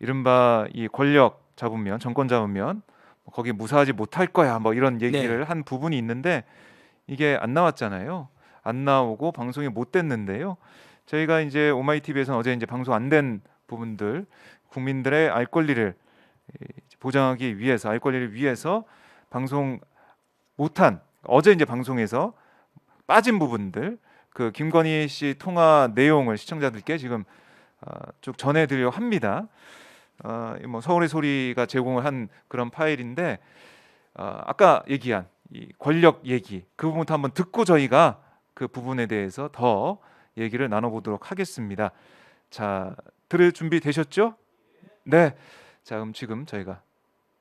이른바 이 권력 잡으면 정권 잡으면 거기 무사하지 못할 거야 뭐 이런 얘기를 네. 한 부분이 있는데 이게 안 나왔잖아요. 안 나오고 방송이 못 됐는데요. 저희가 이제 오마이TV에서는 어제 이제 방송 안 된 부분들 국민들의 알 권리를 보장하기 위해서 알 권리를 위해서 방송 못한 어제 이제 방송에서 빠진 부분들 그 김건희 씨 통화 내용을 시청자들께 지금 쭉 전해드리려고 합니다. 뭐 서울의 소리가 제공을 한 그런 파일인데 아까 얘기한 이 권력 얘기 그 부분부터 한번 듣고 저희가 그 부분에 대해서 더 얘기를 나눠보도록 하겠습니다. 자, 들을 준비 되셨죠? 네. 자, 그럼 지금 저희가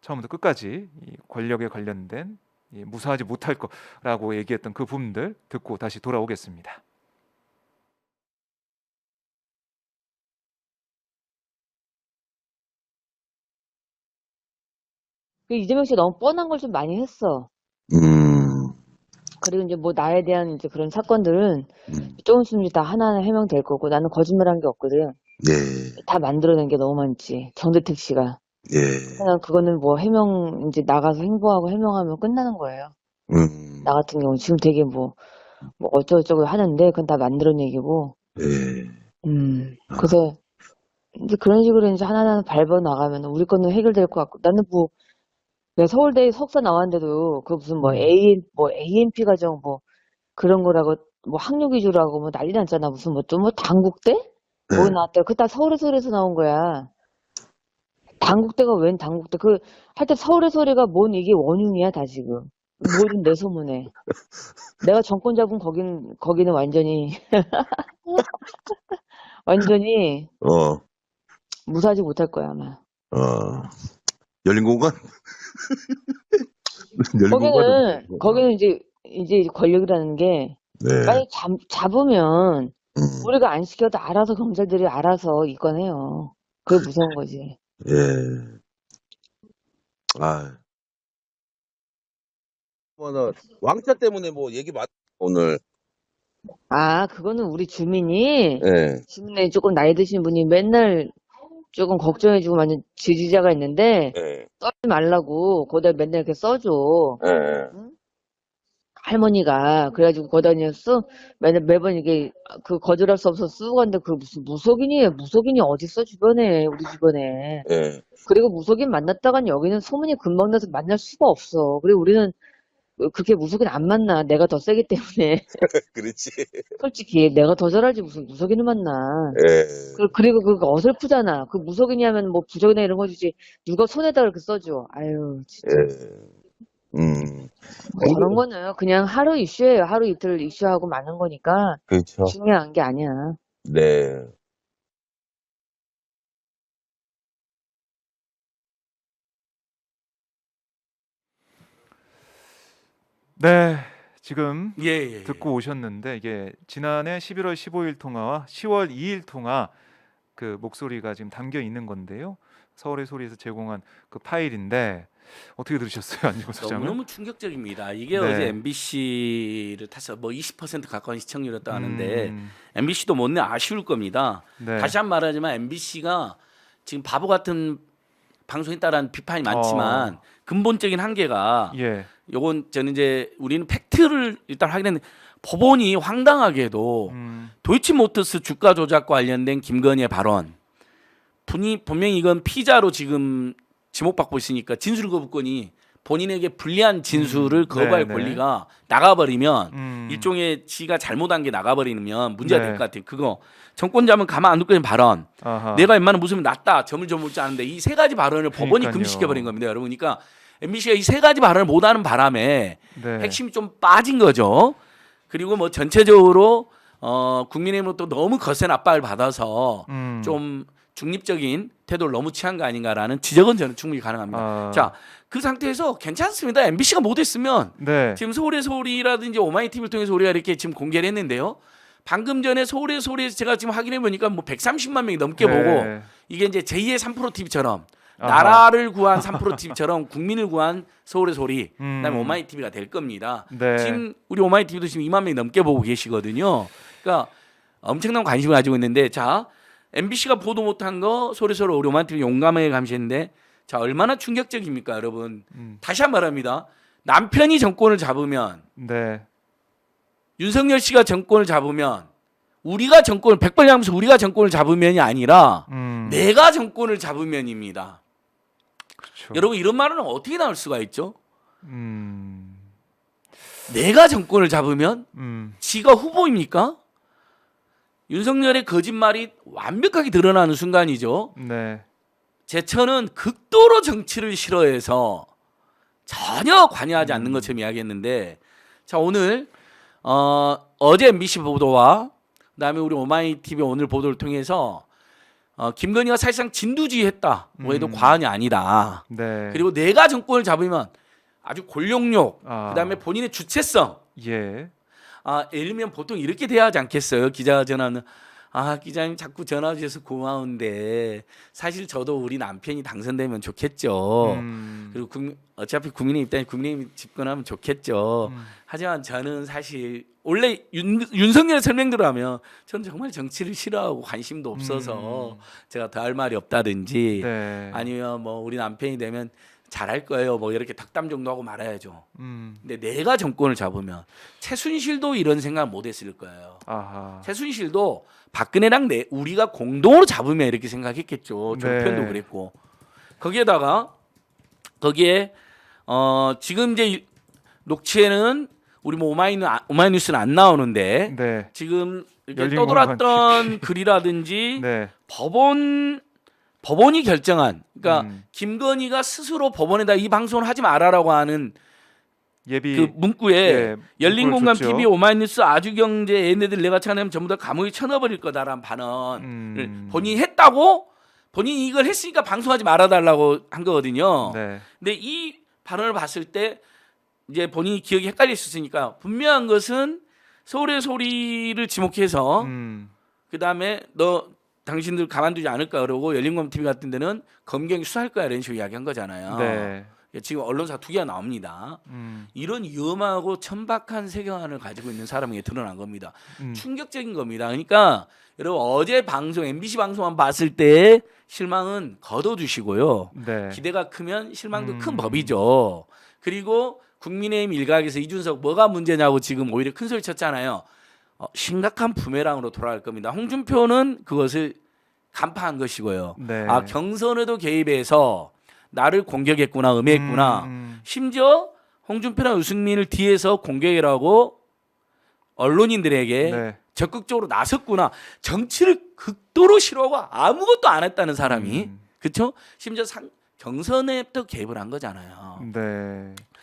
처음부터 끝까지 이 권력에 관련된 이 무사하지 못할 거라고 얘기했던 그 부분들 듣고 다시 돌아오겠습니다. 이재명 씨가 너무 뻔한 걸 좀 많이 했어. 음, 그리고 이제 뭐 나에 대한 이제 그런 사건들은 음, 조금 있으면 다 하나하나 해명될 거고 나는 거짓말한 게 없거든. 네, 다 만들어낸 게 너무 많지. 정대택 씨가. 네, 그냥 그거는 뭐 해명 이제 나가서 행보하고 해명하면 끝나는 거예요. 나 같은 경우 지금 되게 뭐 어쩌고저쩌고 하는데 그건 다 만들어낸 얘기고. 네, 그래서 이제 그런 식으로 이제 하나하나 밟아 나가면 우리 거는 해결될 것 같고 나는 뭐 내가 서울대 석사 나왔는데도 그 무슨 뭐 AMP 과정 뭐 그런 거라고 뭐 학력 위주라고 뭐 난리 났잖아. 무슨 뭐 또 뭐 당국대? 뭐 네. 나왔대. 그거 다 서울에서 나온 거야. 당국대가 웬 당국대? 그 하여튼 서울의 소리가 뭔 이게 원흉이야 다 지금. 뭐든 내 소문에. 내가 정권 잡은 거기는 완전히 완전히 어, 무사하지 못할 거야 아마. 어, 열린 공간? 열린 공간은 거기는 이제 권력이라는 게 네, 만약 잡으면 음, 우리가 안 시켜도 알아서 검찰들이 알아서 입건해요. 그게 무서운 거지. 예, 아, 뭐나 왕자 때문에 뭐 얘기 많 오늘, 아, 그거는 우리 주민이 예, 주민에 조금 나이 드신 분이 맨날 조금 걱정해주고 많은 지지자가 있는데 예, 써지 말라고 거기다 맨날 이렇게 써줘. 예, 응? 할머니가 그래가지고 거기다 그냥 맨날 매번 이게 그 거절할 수 없어서 쓰고 갔는데 그 무슨 무속인이에요. 무속인이 어딨어 주변에 우리 주변에. 예, 그리고 무속인 만났다간 여기는 소문이 금방 나서 만날 수가 없어. 그리고 우리는 그렇게 무속인 안 만나. 내가 더 세기 때문에. 그렇지, 솔직히 내가 더 잘알지 무슨 무속인을 만나. 예, 그리고 그거 어설프잖아. 그 무속인이 하면 뭐 부적이나 이런 거 주지. 누가 손에다 그렇게 써줘. 아유, 진짜. 예, 음, 저런 거는 그냥 하루 이슈예요. 하루 이틀 이슈하고 마는 거니까 그렇죠, 중요한 게 아니야. 네, 네. 지금 예, 예, 예. 듣고 오셨는데 이게 지난해 11월 15일 통화와 10월 2일 통화 그 목소리가 지금 담겨 있는 건데요. 서울의 소리에서 제공한 그 파일인데 어떻게 들으셨어요, 안지호 소장은? 너무너무 충격적입니다. 이게 네. 어제 MBC를 타서 뭐 20% 가까운 시청률이었다 하는데 음, MBC도 못내 아쉬울 겁니다. 네. 다시 한 번 말하지만 MBC가 지금 바보 같은 방송에 따른 비판이 많지만 근본적인 한계가 예. 요건 저는 이제 우리는 팩트를 일단 확인했는데 법원이 황당하게도 도이치모터스 주가 조작 관련된 김건희의 발언 분명히 이건 피자로 지금 지목받고 있으니까 진술 거부권이 본인에게 불리한 진술을 거부할 네네. 권리가 나가버리면 일종의 지가 잘못한 게 나가버리면 문제가 네. 될 것 같아요. 그거 정권 잡으면 가만 안 둘 거는 발언. 아하. 내가 웬만하면 무슨 낫다 점을 좀 묻지 않는데 이 세 가지 발언을 법원이 그러니까요. 금지시켜버린 겁니다. 여러분. 그러니까 MBC가 이 세 가지 발언을 못하는 바람에 네. 핵심이 좀 빠진 거죠. 그리고 뭐 전체적으로 국민의힘으로부터 너무 거센 압박을 받아서 좀 중립적인 태도를 너무 취한 거 아닌가라는 지적은 저는 충분히 가능합니다. 자, 그 상태에서 괜찮습니다. MBC가 못했으면 네. 지금 서울의 소리라든지 오마이TV를 통해서 우리가 이렇게 지금 공개를 했는데요. 방금 전에 서울의 소리에서 제가 지금 확인해 보니까 뭐 130만 명이 넘게 네. 보고 이게 이제 제2의 3프로 TV처럼 아하. 나라를 구한 3프로 TV처럼 국민을 구한 서울의 소리 그다음에 오마이TV가 될 겁니다. 네. 지금 우리 오마이TV도 지금 2만 명이 넘게 보고 계시거든요. 그러니까 엄청난 관심을 가지고 있는데 자 MBC가 보도 못한 거 소리소리 우리 오마이TV 용감하게 감시했는데 자 얼마나 충격적입니까 여러분. 다시 한 번 말합니다. 남편이 정권을 잡으면 네. 윤석열 씨가 정권을 잡으면 우리가 정권을 백발 양면서 우리가 정권을 잡으면이 아니라 내가 정권을 잡으면입니다. 그렇죠. 여러분 이런 말은 어떻게 나올 수가 있죠? 음. 내가 정권을 잡으면 음. 지가 후보입니까? 윤석열의 거짓말이 완벽하게 드러나는 순간이죠. 네. 제천은 극도로 정치를 싫어해서 전혀 관여하지 않는 것처럼 이야기했는데 자 오늘 어제 MBC 보도와 그다음에 우리 오마이TV 오늘 보도를 통해서 김건희가 사실상 진두지휘했다. 뭐 해도 과언이 아니다. 네. 그리고 내가 정권을 잡으면 아주 권력욕, 아. 그다음에 본인의 주체성. 예. 예를 들면 보통 이렇게 돼야 하지 않겠어요? 기자가 전화는 기자님 자꾸 전화 주셔서 고마운데 사실 저도 우리 남편이 당선되면 좋겠죠. 그리고 어차피 국민의 입장에 국민의힘이 집권하면 좋겠죠. 하지만 저는 사실 원래 윤석열 설명대로 하면 저는 정말 정치를 싫어하고 관심도 없어서 제가 더 할 말이 없다든지 네. 아니면 뭐 우리 남편이 되면 잘할 거예요. 뭐 이렇게 덕담 정도 하고 말아야죠. 음. 근데 내가 정권을 잡으면 최순실도 이런 생각 못 했을 거예요. 아하. 최순실도 박근혜랑 우리가 공동으로 잡으면 이렇게 생각했겠죠. 네. 종편도 그랬고. 거기에 지금 이제 녹취에는 우리 뭐 오마이뉴스는 안 나오는데 네. 지금 이렇게 열린 떠돌았던 글이라든지 네. 법원이 결정한 그러니까 음. 김건희가 스스로 법원에다 이 방송을 하지 말아라고 하는 예비 그 문구에 예, 열린공감 줬죠. TV, 오마이뉴스, 아주경제 얘네들 내가 찾아내면 전부 다 감옥에 쳐넣어버릴 거다라는 반언을 본인이 했다고 본인이 이걸 했으니까 방송하지 말아달라고 한 거거든요. 네. 근데 이 발언을 봤을 때 이제 본인이 기억이 헷갈릴 수 있으니까 분명한 것은 서울의 소리를 지목해서 그 다음에 당신들 가만두지 않을까 그러고 열린공감 TV 같은 데는 검경이 수사할 거야 이런 식으로 이야기한 거잖아요. 네. 지금 언론사 두 개가 나옵니다. 이런 위험하고 천박한 세계관을 가지고 있는 사람에게 드러난 겁니다. 충격적인 겁니다. 그러니까 여러분 어제 방송 MBC 방송만 봤을 때 실망은 거둬두시고요. 네. 기대가 크면 실망도 큰 법이죠. 그리고 국민의힘 일각에서 이준석 뭐가 문제냐고 지금 오히려 큰 소리 쳤잖아요. 심각한 부메랑으로 돌아갈 겁니다. 홍준표는 그것을 간파한 것이고요. 네. 경선에도 개입해서 나를 공격했구나, 음해했구나. 심지어 홍준표나 유승민을 뒤에서 공격이라고 언론인들에게 네. 적극적으로 나섰구나. 정치를 극도로 싫어하고 아무것도 안 했다는 사람이 그렇죠? 심지어 경선에부터 개입을 한 거잖아요. 네.